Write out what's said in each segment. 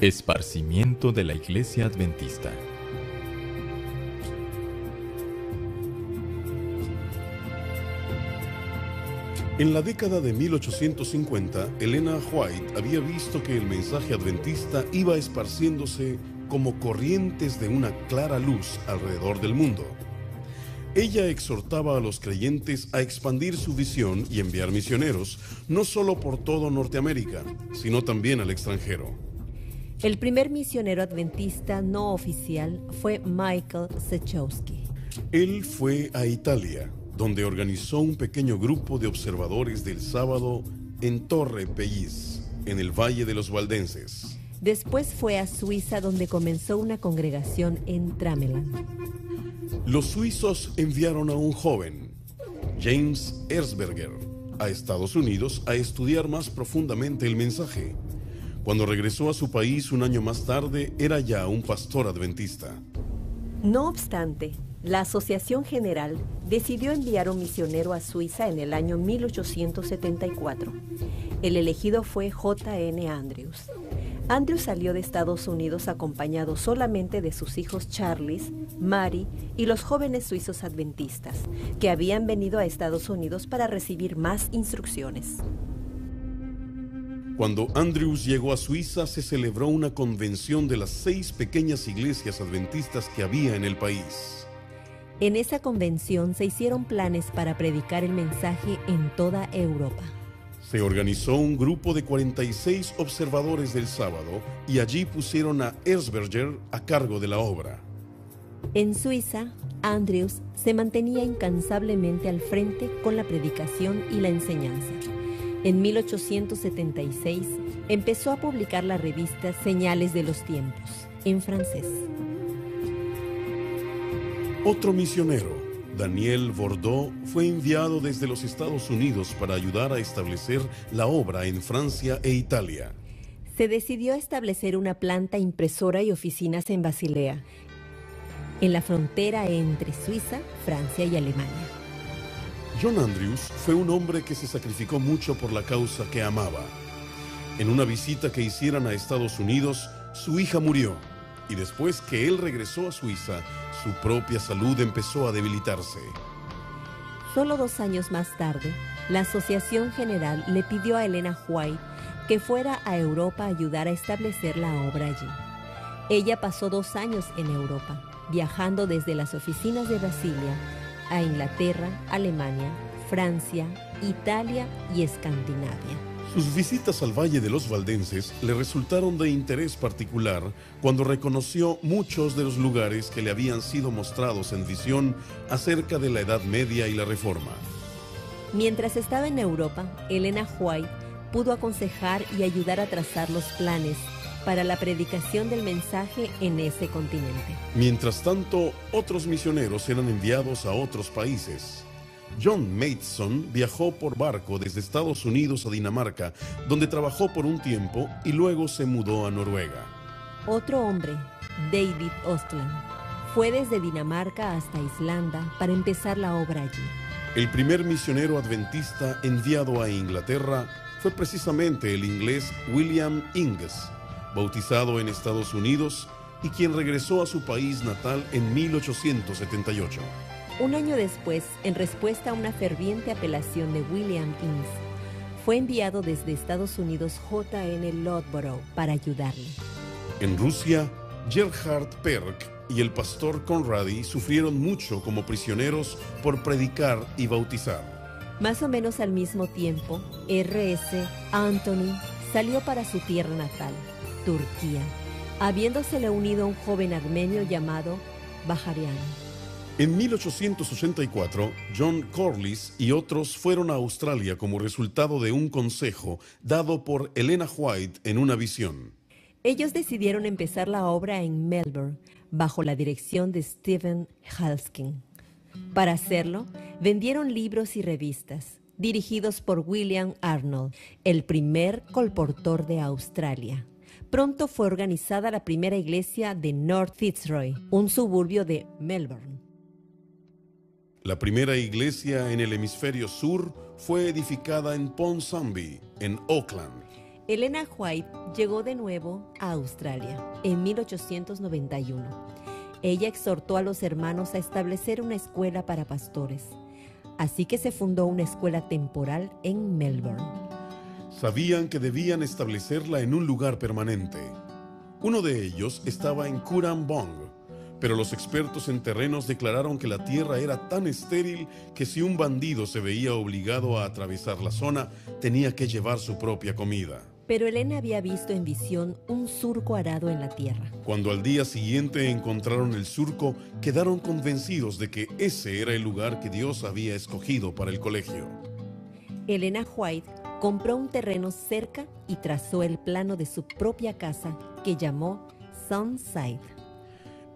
Esparcimiento de la Iglesia Adventista. En la década de 1850, Elena White había visto que el mensaje adventista iba esparciéndose como corrientes de una clara luz alrededor del mundo. Ella exhortaba a los creyentes a expandir su visión y enviar misioneros, no solo por todo Norteamérica, sino también al extranjero. El primer misionero adventista no oficial fue Michael Zechowski. Él fue a Italia, donde organizó un pequeño grupo de observadores del sábado en Torre Pellice, en el Valle de los Valdenses. Después fue a Suiza, donde comenzó una congregación en Tramelan. Los suizos enviaron a un joven, James Erzberger, a Estados Unidos a estudiar más profundamente el mensaje. Cuando regresó a su país un año más tarde, era ya un pastor adventista. No obstante, la Asociación General decidió enviar un misionero a Suiza en el año 1874. El elegido fue J.N. Andrews. Andrews salió de Estados Unidos acompañado solamente de sus hijos Charles, Mary y los jóvenes suizos adventistas, que habían venido a Estados Unidos para recibir más instrucciones. Cuando Andrews llegó a Suiza, se celebró una convención de las 6 pequeñas iglesias adventistas que había en el país. En esa convención se hicieron planes para predicar el mensaje en toda Europa. Se organizó un grupo de 46 observadores del sábado y allí pusieron a Erzberger a cargo de la obra. En Suiza, Andrews se mantenía incansablemente al frente con la predicación y la enseñanza. En 1876 empezó a publicar la revista Señales de los Tiempos, en francés. Otro misionero, Daniel Bordeaux, fue enviado desde los Estados Unidos para ayudar a establecer la obra en Francia e Italia. Se decidió establecer una planta impresora y oficinas en Basilea, en la frontera entre Suiza, Francia y Alemania. John Andrews fue un hombre que se sacrificó mucho por la causa que amaba. En una visita que hicieron a Estados Unidos, su hija murió, y después que él regresó a Suiza, su propia salud empezó a debilitarse. Solo 2 años más tarde, la Asociación General le pidió a Elena White que fuera a Europa a ayudar a establecer la obra allí. Ella pasó 2 años en Europa, viajando desde las oficinas de Basilea a Inglaterra, Alemania, Francia, Italia y Escandinavia. Sus visitas al Valle de los Valdenses le resultaron de interés particular cuando reconoció muchos de los lugares que le habían sido mostrados en visión acerca de la Edad Media y la Reforma. Mientras estaba en Europa, Elena White pudo aconsejar y ayudar a trazar los planes para la predicación del mensaje en ese continente. Mientras tanto, otros misioneros eran enviados a otros países. John Mason viajó por barco desde Estados Unidos a Dinamarca, donde trabajó por un tiempo y luego se mudó a Noruega. Otro hombre, David Ostland, fue desde Dinamarca hasta Islanda para empezar la obra allí. El primer misionero adventista enviado a Inglaterra fue precisamente el inglés William Inges, bautizado en Estados Unidos y quien regresó a su país natal en 1878. Un año después, en respuesta a una ferviente apelación de William Inges, fue enviado desde Estados Unidos J.N. Lodbrok para ayudarle. En Rusia, Gerhard Perk y el pastor Conradi sufrieron mucho como prisioneros por predicar y bautizar. Más o menos al mismo tiempo, R.S. Anthony salió para su tierra natal, Turquía, habiéndosele unido a un joven armenio llamado Baharian. En 1884, John Corliss y otros fueron a Australia como resultado de un consejo dado por Elena White en una visión. Ellos decidieron empezar la obra en Melbourne, bajo la dirección de Stephen Halskin. Para hacerlo, vendieron libros y revistas, dirigidos por William Arnold, el primer colportor de Australia. Pronto fue organizada la primera iglesia de North Fitzroy, un suburbio de Melbourne. La primera iglesia en el hemisferio sur fue edificada en Ponsonby, en Auckland. Elena White llegó de nuevo a Australia en 1891. Ella exhortó a los hermanos a establecer una escuela para pastores. Así que se fundó una escuela temporal en Melbourne. Sabían que debían establecerla en un lugar permanente. Uno de ellos estaba en Currambong, pero los expertos en terrenos declararon que la tierra era tan estéril que si un bandido se veía obligado a atravesar la zona, tenía que llevar su propia comida. Pero Elena había visto en visión un surco arado en la tierra. Cuando al día siguiente encontraron el surco, quedaron convencidos de que ese era el lugar que Dios había escogido para el colegio. Elena White compró un terreno cerca y trazó el plano de su propia casa, que llamó Sunside.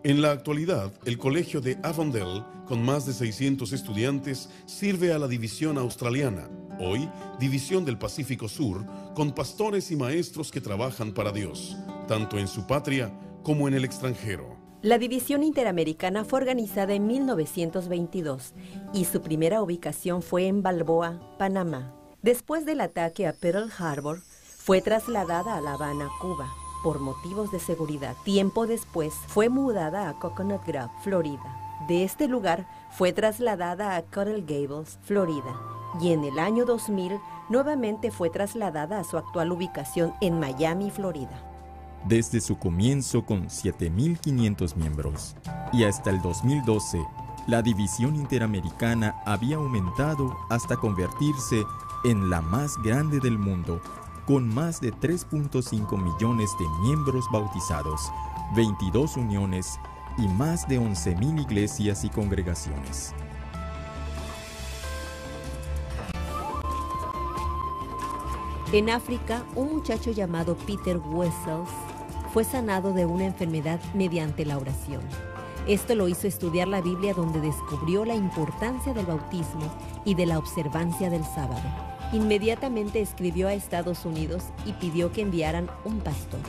En la actualidad, el colegio de Avondale, con más de 600 estudiantes, sirve a la división australiana, hoy División del Pacífico Sur, con pastores y maestros que trabajan para Dios, tanto en su patria como en el extranjero. La División Interamericana fue organizada en 1922 y su primera ubicación fue en Balboa, Panamá. Después del ataque a Pearl Harbor, fue trasladada a La Habana, Cuba, por motivos de seguridad. Tiempo después, fue mudada a Coconut Grove, Florida. De este lugar, fue trasladada a Coral Gables, Florida. Y en el año 2000, nuevamente fue trasladada a su actual ubicación en Miami, Florida. Desde su comienzo con 7.500 miembros y hasta el 2012, la División Interamericana había aumentado hasta convertirse en la más grande del mundo, con más de 3.5 millones de miembros bautizados, 22 uniones y más de 11.000 iglesias y congregaciones. En África, un muchacho llamado Peter Wessels fue sanado de una enfermedad mediante la oración. Esto lo hizo estudiar la Biblia, donde descubrió la importancia del bautismo y de la observancia del sábado. Inmediatamente escribió a Estados Unidos y pidió que enviaran un pastor.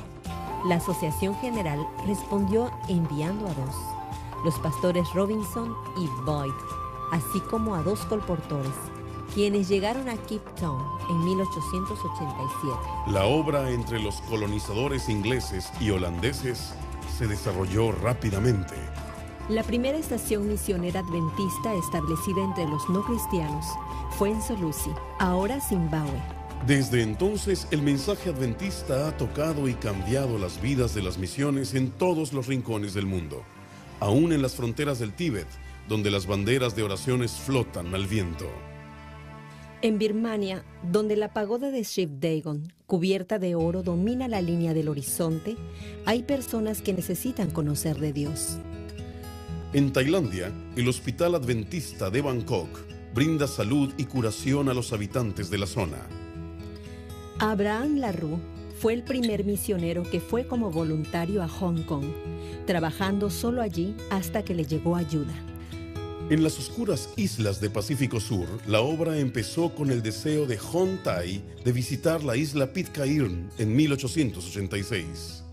La Asociación General respondió enviando a 2, los pastores Robinson y Boyd, así como a 2 colportores, quienes llegaron a Cape Town en 1887. La obra entre los colonizadores ingleses y holandeses se desarrolló rápidamente. La primera estación misionera adventista establecida entre los no cristianos fue en Solusi, ahora Zimbabue. Desde entonces, el mensaje adventista ha tocado y cambiado las vidas de las misiones en todos los rincones del mundo, aún en las fronteras del Tíbet, donde las banderas de oraciones flotan al viento. En Birmania, donde la pagoda de Shiv Dagon, cubierta de oro, domina la línea del horizonte, hay personas que necesitan conocer de Dios. En Tailandia, el Hospital Adventista de Bangkok brinda salud y curación a los habitantes de la zona. Abraham Larue fue el primer misionero que fue como voluntario a Hong Kong, trabajando solo allí hasta que le llegó ayuda. En las oscuras islas de Pacífico Sur, la obra empezó con el deseo de Hon Tai de visitar la isla Pitcairn en 1886.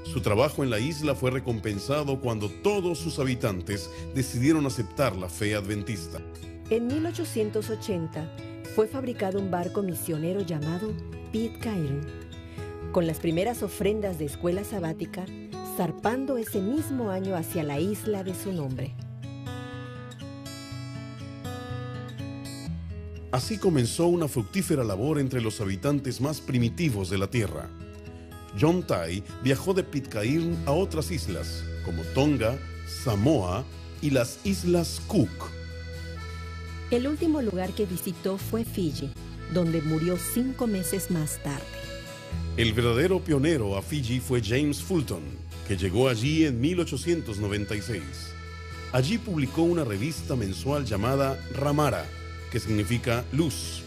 Su trabajo en la isla fue recompensado cuando todos sus habitantes decidieron aceptar la fe adventista. En 1880 fue fabricado un barco misionero llamado Pitcairn, con las primeras ofrendas de escuela sabática, zarpando ese mismo año hacia la isla de su nombre. Así comenzó una fructífera labor entre los habitantes más primitivos de la tierra. John Tai viajó de Pitcairn a otras islas, como Tonga, Samoa y las Islas Cook. El último lugar que visitó fue Fiji, donde murió 5 meses más tarde. El verdadero pionero a Fiji fue James Fulton, que llegó allí en 1896. Allí publicó una revista mensual llamada Ramara, que significa luz.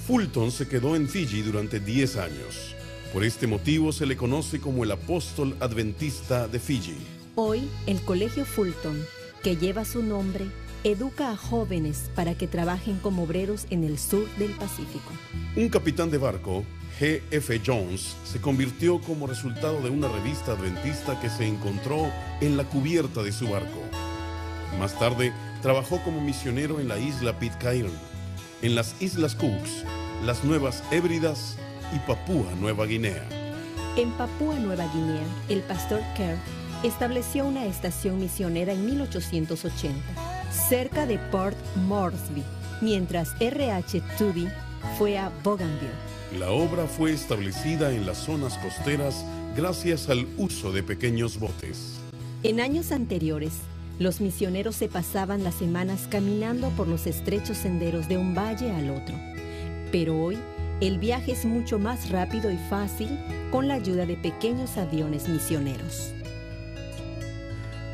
Fulton se quedó en Fiji durante 10 años. Por este motivo se le conoce como el apóstol adventista de Fiji. Hoy, el Colegio Fulton, que lleva su nombre, educa a jóvenes para que trabajen como obreros en el sur del Pacífico. Un capitán de barco, G.F. Jones, se convirtió como resultado de una revista adventista que se encontró en la cubierta de su barco. Más tarde, trabajó como misionero en la isla Pitcairn, en las Islas Cooks, las Nuevas Hébridas y Papúa Nueva Guinea. En Papúa Nueva Guinea, el pastor Kerr estableció una estación misionera en 1880, cerca de Port Moresby, mientras R.H. Tooby fue a Bougainville. La obra fue establecida en las zonas costeras gracias al uso de pequeños botes. En años anteriores, los misioneros se pasaban las semanas caminando por los estrechos senderos de un valle al otro. Pero hoy, el viaje es mucho más rápido y fácil con la ayuda de pequeños aviones misioneros.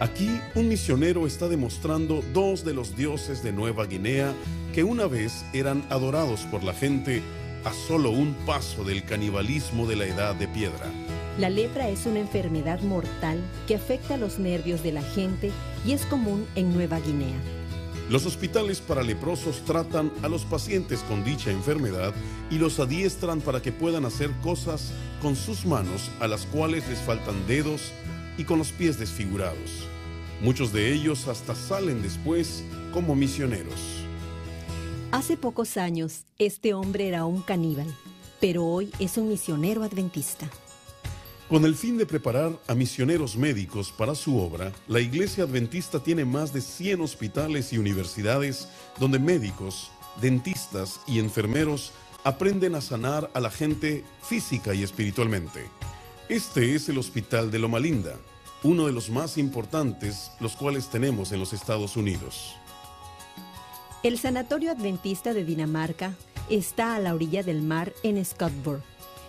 Aquí, un misionero está demostrando dos de los dioses de Nueva Guinea que una vez eran adorados por la gente a solo un paso del canibalismo de la Edad de Piedra. La lepra es una enfermedad mortal que afecta los nervios de la gente y es común en Nueva Guinea. Los hospitales para leprosos tratan a los pacientes con dicha enfermedad y los adiestran para que puedan hacer cosas con sus manos a las cuales les faltan dedos y con los pies desfigurados. Muchos de ellos hasta salen después como misioneros. Hace pocos años, este hombre era un caníbal, pero hoy es un misionero adventista. Con el fin de preparar a misioneros médicos para su obra, la Iglesia Adventista tiene más de 100 hospitales y universidades donde médicos, dentistas y enfermeros aprenden a sanar a la gente física y espiritualmente. Este es el Hospital de Loma Linda, uno de los más importantes, los cuales tenemos en los Estados Unidos. El Sanatorio Adventista de Dinamarca está a la orilla del mar en Scottsboro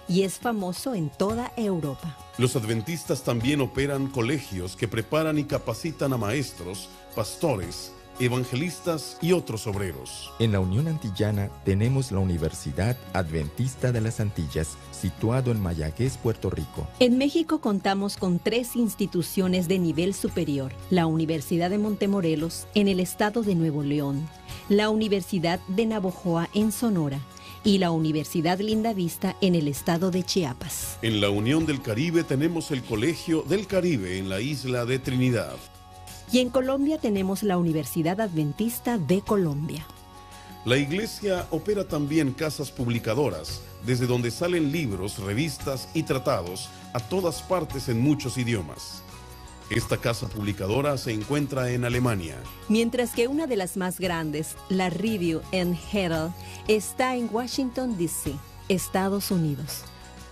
y es famoso en toda Europa. Los adventistas también operan colegios que preparan y capacitan a maestros, pastores, evangelistas y otros obreros. En la Unión Antillana tenemos la Universidad Adventista de las Antillas, situado en Mayagüez, Puerto Rico. En México contamos con 3 instituciones de nivel superior: la Universidad de Montemorelos, en el estado de Nuevo León, la Universidad de Navojoa, en Sonora, y la Universidad Lindavista, en el estado de Chiapas. En la Unión del Caribe tenemos el Colegio del Caribe en la isla de Trinidad. Y en Colombia tenemos la Universidad Adventista de Colombia. La Iglesia opera también casas publicadoras, desde donde salen libros, revistas y tratados a todas partes en muchos idiomas. Esta casa publicadora se encuentra en Alemania. Mientras que una de las más grandes, la Review and Herald, está en Washington, D.C., Estados Unidos.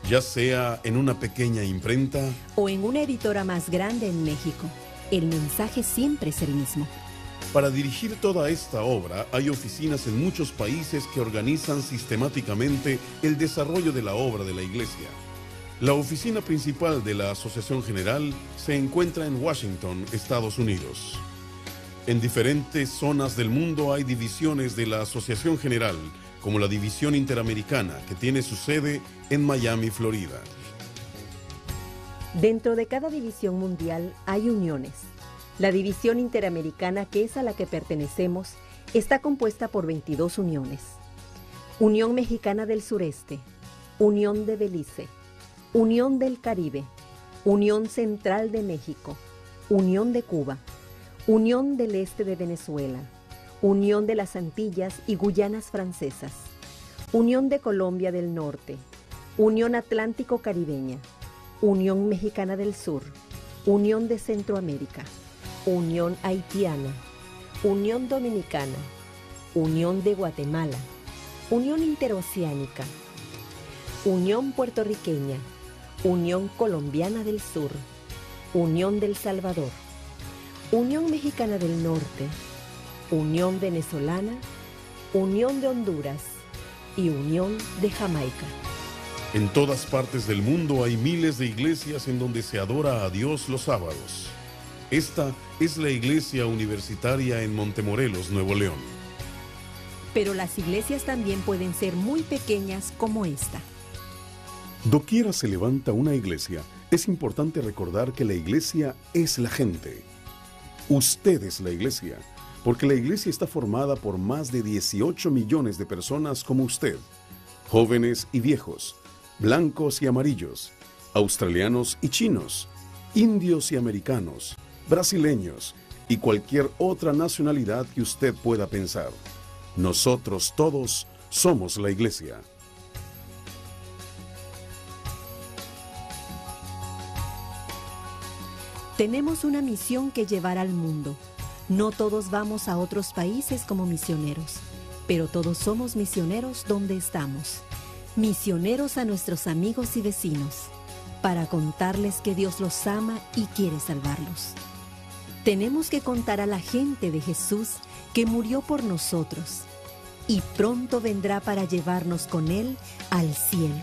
Ya sea en una pequeña imprenta o en una editora más grande en México, el mensaje siempre es el mismo. Para dirigir toda esta obra hay oficinas en muchos países que organizan sistemáticamente el desarrollo de la obra de la Iglesia. La oficina principal de la Asociación General se encuentra en Washington, Estados Unidos. En diferentes zonas del mundo hay divisiones de la Asociación General, como la División Interamericana, que tiene su sede en Miami, Florida. Dentro de cada división mundial hay uniones. La División Interamericana, que es a la que pertenecemos, está compuesta por 22 uniones. Unión Mexicana del Sureste, Unión de Belice, Unión del Caribe, Unión Central de México, Unión de Cuba, Unión del Este de Venezuela, Unión de las Antillas y Guyanas Francesas, Unión de Colombia del Norte, Unión Atlántico Caribeña, Unión Mexicana del Sur, Unión de Centroamérica, Unión Haitiana, Unión Dominicana, Unión de Guatemala, Unión Interoceánica, Unión Puertorriqueña, Unión Colombiana del Sur, Unión del Salvador, Unión Mexicana del Norte, Unión Venezolana, Unión de Honduras y Unión de Jamaica. En todas partes del mundo hay miles de iglesias en donde se adora a Dios los sábados. Esta es la iglesia universitaria en Montemorelos, Nuevo León. Pero las iglesias también pueden ser muy pequeñas como esta. Doquiera se levanta una iglesia, es importante recordar que la iglesia es la gente. Usted es la iglesia, porque la iglesia está formada por más de 18 millones de personas como usted, jóvenes y viejos, blancos y amarillos, australianos y chinos, indios y americanos, brasileños y cualquier otra nacionalidad que usted pueda pensar. Nosotros todos somos la iglesia. Tenemos una misión que llevar al mundo. No todos vamos a otros países como misioneros, pero todos somos misioneros donde estamos. Misioneros a nuestros amigos y vecinos, para contarles que Dios los ama y quiere salvarlos. Tenemos que contar a la gente de Jesús que murió por nosotros y pronto vendrá para llevarnos con Él al cielo.